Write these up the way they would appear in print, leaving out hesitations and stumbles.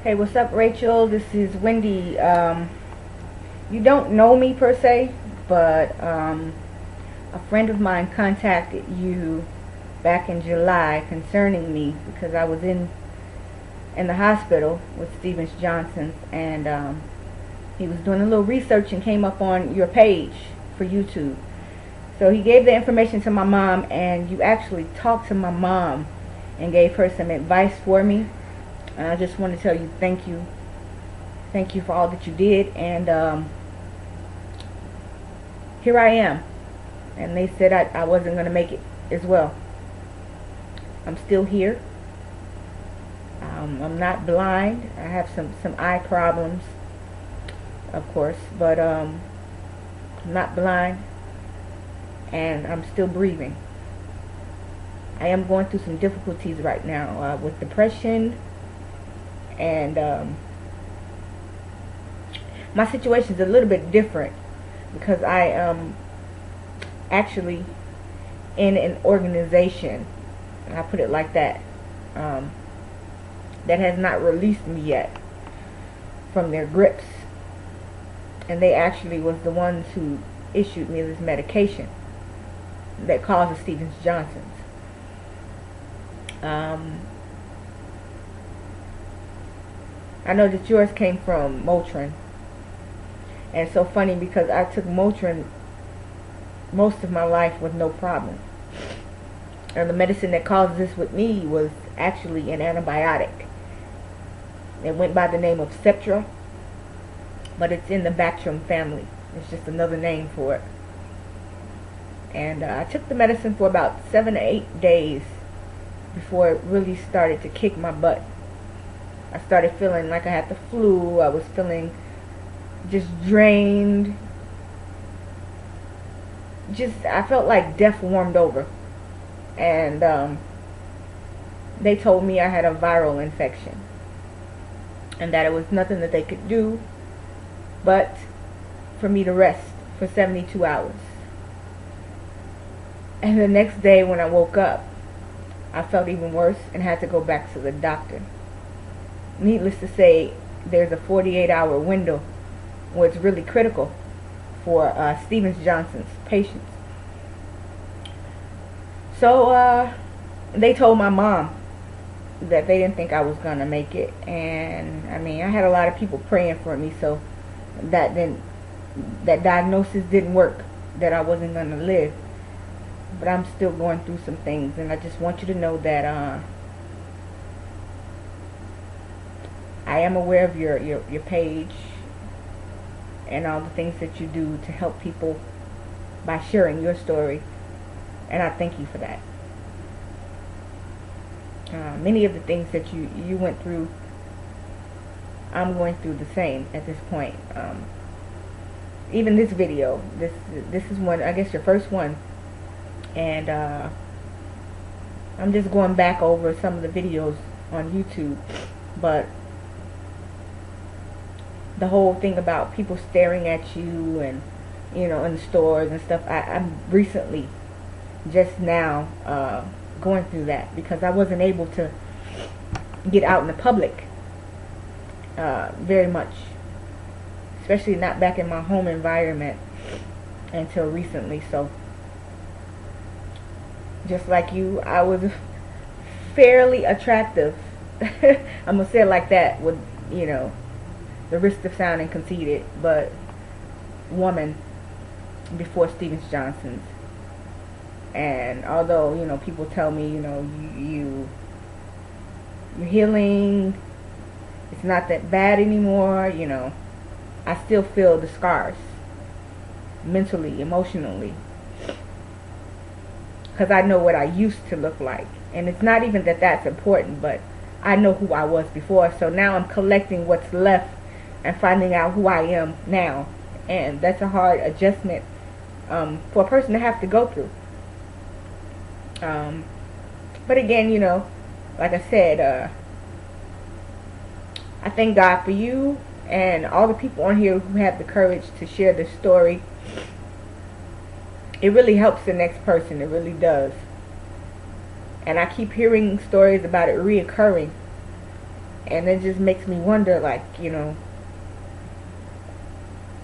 Hey, what's up, Rachel? This is Wendy. You don't know me per se, but a friend of mine contacted you back in July concerning me because I was in the hospital with S.J.S. Johnson's, and he was doing a little research and came up on your page for YouTube. So he gave the information to my mom, and you actually talked to my mom and gave her some advice for me. And I just want to tell you thank you. Thank you for all that you did. And here I am. And they said I wasn't going to make it as well. I'm still here. I'm not blind. I have some eye problems, of course. But I'm not blind. And I'm still breathing. I am going through some difficulties right now with depression. And my situation is a little bit different because I am actually in an organization, and I put it like that, that has not released me yet from their grips. And they actually was the ones who issued me this medication that causes S.J.S. Johnson's. I know that yours came from Motrin. And it's so funny because I took Motrin most of my life with no problem. And the medicine that caused this with me was actually an antibiotic. It went by the name of Septra, but it's in the Bactrim family. It's just another name for it. And I took the medicine for about 7 to 8 days before it really started to kick my butt. I started feeling like I had the flu. I was feeling just drained. I felt like death warmed over. And they told me I had a viral infection. And that it was nothing that they could do but for me to rest for 72 hours. And the next day when I woke up, I felt even worse and had to go back to the doctor. Needless to say, there's a 48-hour window where it's really critical for S.J.S. Johnson's patients. So they told my mom that they didn't think I was going to make it. And I mean, I had a lot of people praying for me, so that diagnosis didn't work, that I wasn't going to live. But I'm still going through some things, and I just want you to know that I am aware of your page and all the things that you do to help people by sharing your story, and I thank you for that. Many of the things that you went through, I'm going through the same at this point. Even this video, this is one, I guess your first one, and I'm just going back over some of the videos on YouTube, but the whole thing about people staring at you and, you know, in the stores and stuff, I'm recently, just now, going through that because I wasn't able to get out in the public very much, especially not back in my home environment until recently. So just like you, I was fairly attractive, I'm gonna say it like that, with, you know, the risk of sounding conceited, but woman before S.J.S. Johnson's. And although, you know, people tell me, you know, you're healing, it's not that bad anymore, you know, I still feel the scars mentally, emotionally, because I know what I used to look like. And it's not even that that's important, but I know who I was before. So now I'm collecting what's left and finding out who I am now. And that's a hard adjustment for a person to have to go through. But again, you know, like I said, I thank God for you and all the people on here who have the courage to share this story. It really helps the next person. It really does. And I keep hearing stories about it reoccurring. And it just makes me wonder, like,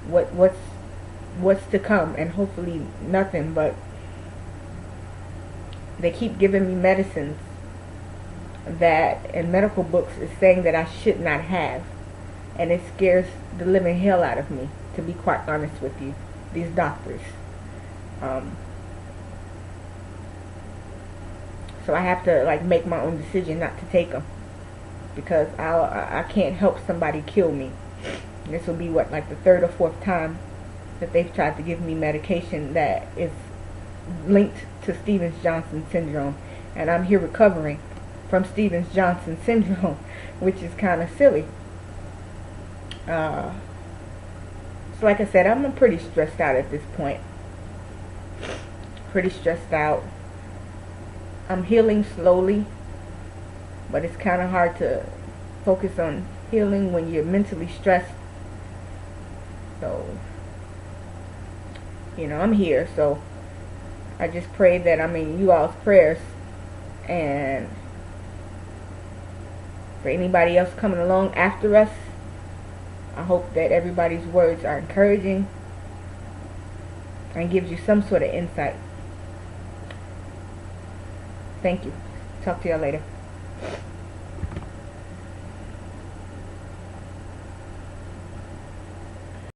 what's to come, and hopefully nothing. But they keep giving me medicines that in medical books is saying that I should not have, and it scares the living hell out of me, to be quite honest with you, these doctors. So I have to, like, make my own decision not to take them, because I can't help somebody kill me. And this will be what, like the third or fourth time that they've tried to give me medication that is linked to Stevens-Johnson syndrome, and I'm here recovering from Stevens-Johnson syndrome, which is kind of silly. So like I said, I'm pretty stressed out at this point. Pretty stressed out. I'm healing slowly, but it's kind of hard to focus on healing when you're mentally stressed. So, I'm here. So I just pray that I'm in you all's prayers, and for anybody else coming along after us, I hope that everybody's words are encouraging and gives you some sort of insight. Thank you. Talk to y'all later.